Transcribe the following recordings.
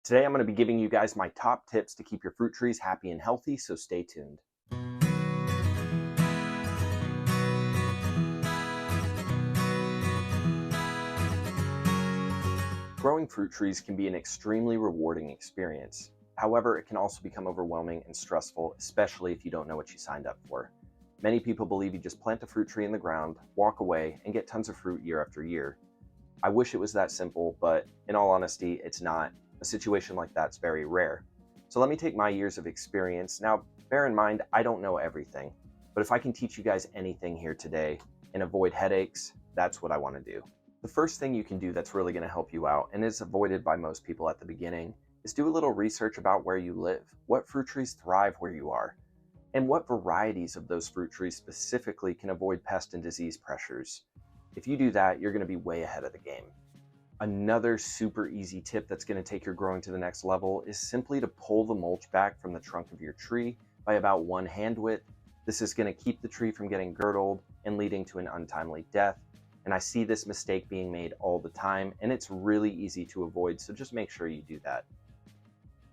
Today I'm going to be giving you guys my top tips to keep your fruit trees happy and healthy, so stay tuned. Growing fruit trees can be an extremely rewarding experience. However, it can also become overwhelming and stressful, especially if you don't know what you signed up for. Many people believe you just plant a fruit tree in the ground, walk away, and get tons of fruit year after year. I wish it was that simple, but in all honesty, it's not. A situation like that's very rare. So let me take my years of experience. Now, bear in mind, I don't know everything, but if I can teach you guys anything here today and avoid headaches, that's what I want to do. The first thing you can do that's really going to help you out, and is avoided by most people at the beginning, is do a little research about where you live, what fruit trees thrive where you are, and what varieties of those fruit trees specifically can avoid pest and disease pressures. If you do that, you're going to be way ahead of the game. Another super easy tip that's going to take your growing to the next level is simply to pull the mulch back from the trunk of your tree by about 1 hand width. This is going to keep the tree from getting girdled and leading to an untimely death. And I see this mistake being made all the time, and it's really easy to avoid, so just make sure you do that.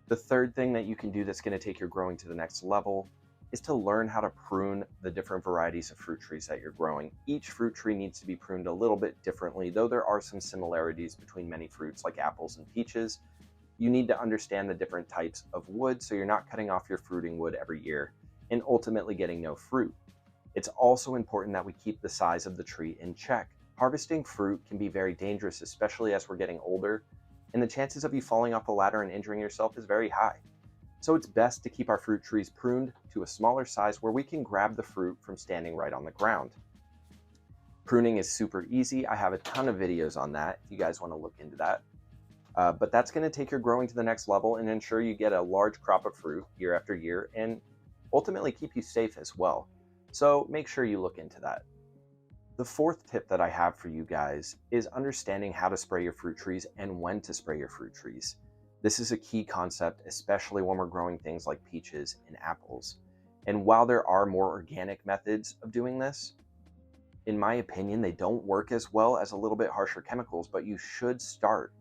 The third thing that you can do that's going to take your growing to the next level is to learn how to prune the different varieties of fruit trees that you're growing. Each fruit tree needs to be pruned a little bit differently, though there are some similarities between many fruits like apples and peaches. You need to understand the different types of wood so you're not cutting off your fruiting wood every year and ultimately getting no fruit. It's also important that we keep the size of the tree in check. Harvesting fruit can be very dangerous, especially as we're getting older, and the chances of you falling off a ladder and injuring yourself is very high. So it's best to keep our fruit trees pruned to a smaller size where we can grab the fruit from standing right on the ground. Pruning is super easy. I have a ton of videos on that if you guys want to look into that. But that's going to take your growing to the next level and ensure you get a large crop of fruit year after year and ultimately keep you safe as well. So make sure you look into that. The fourth tip that I have for you guys is understanding how to spray your fruit trees and when to spray your fruit trees. This is a key concept, especially when we're growing things like peaches and apples. And while there are more organic methods of doing this, in my opinion, they don't work as well as a little bit harsher chemicals, but you should start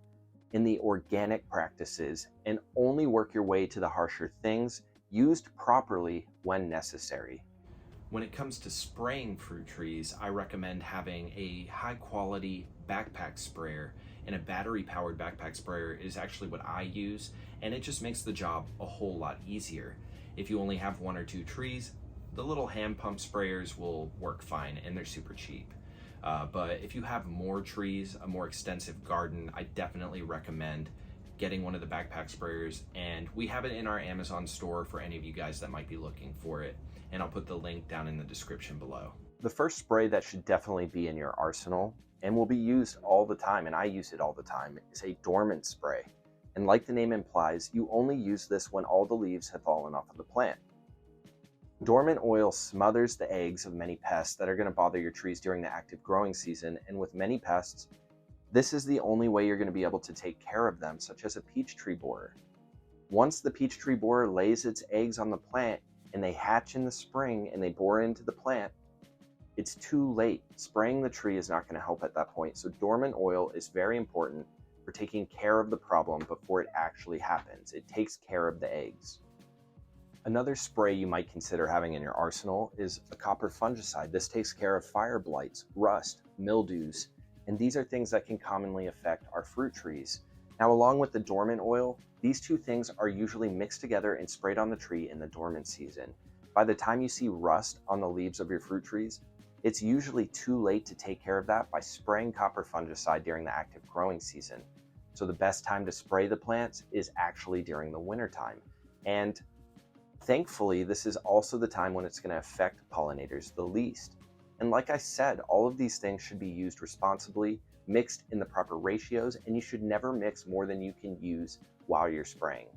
in the organic practices and only work your way to the harsher things, used properly when necessary. When it comes to spraying fruit trees, I recommend having a high quality backpack sprayer, and a battery powered backpack sprayer is actually what I use, and it just makes the job a whole lot easier. If you only have 1 or 2 trees, the little hand pump sprayers will work fine and they're super cheap. But if you have more trees, a more extensive garden, I definitely recommend getting one of the backpack sprayers, and we have it in our Amazon store for any of you guys that might be looking for it, and I'll put the link down in the description below. The first spray that should definitely be in your arsenal and will be used all the time, and I use it all the time, is a dormant spray. And like the name implies, you only use this when all the leaves have fallen off of the plant. Dormant oil smothers the eggs of many pests that are going to bother your trees during the active growing season, and with many pests, this is the only way you're going to be able to take care of them, such as a peach tree borer. Once the peach tree borer lays its eggs on the plant and they hatch in the spring and they bore into the plant, it's too late. Spraying the tree is not going to help at that point. So dormant oil is very important for taking care of the problem before it actually happens. It takes care of the eggs. Another spray you might consider having in your arsenal is a copper fungicide. This takes care of fire blights, rust, mildews, and these are things that can commonly affect our fruit trees. Now, along with the dormant oil, these two things are usually mixed together and sprayed on the tree in the dormant season. By the time you see rust on the leaves of your fruit trees, it's usually too late to take care of that by spraying copper fungicide during the active growing season. So the best time to spray the plants is actually during the winter time. And thankfully, this is also the time when it's going to affect pollinators the least. And like I said, all of these things should be used responsibly, mixed in the proper ratios, and you should never mix more than you can use while you're spraying.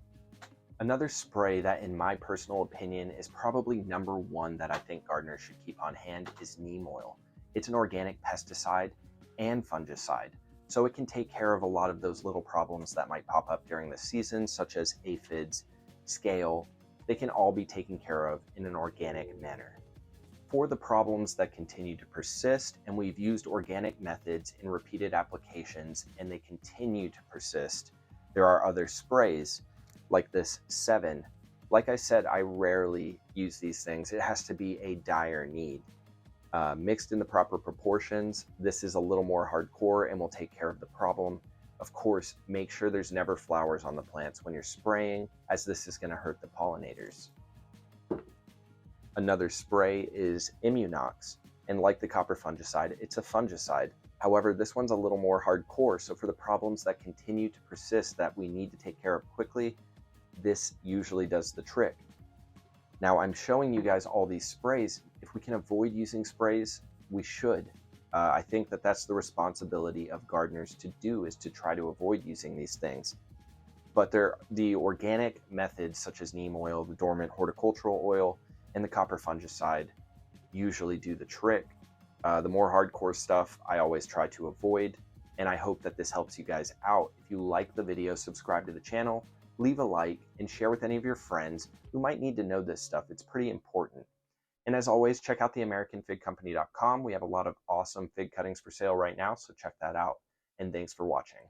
Another spray that, in my personal opinion, is probably number one that I think gardeners should keep on hand is neem oil. It's an organic pesticide and fungicide, so it can take care of a lot of those little problems that might pop up during the season, such as aphids, scale. They can all be taken care of in an organic manner. For the problems that continue to persist, and we've used organic methods in repeated applications and they continue to persist, There are other sprays like this 7. Like I said, I rarely use these things. It has to be a dire need. Mixed in the proper proportions, this is a little more hardcore and will take care of the problem. Of course, make sure there's never flowers on the plants when you're spraying, as this is going to hurt the pollinators. Another spray is Immunox, and like the copper fungicide, it's a fungicide. However, this one's a little more hardcore, so for the problems that continue to persist that we need to take care of quickly, this usually does the trick. Now, I'm showing you guys all these sprays. If we can avoid using sprays, we should. I think that that's the responsibility of gardeners to do, is to try to avoid using these things. But the organic methods such as neem oil, the dormant horticultural oil, and the copper fungicide usually do the trick. The more hardcore stuff I always try to avoid, and I hope that this helps you guys out. If you like the video, subscribe to the channel, leave a like, and share with any of your friends who might need to know this stuff. It's pretty important. And as always, check out theamericanfigcompany.com. We have a lot of awesome fig cuttings for sale right now, so check that out. And thanks for watching.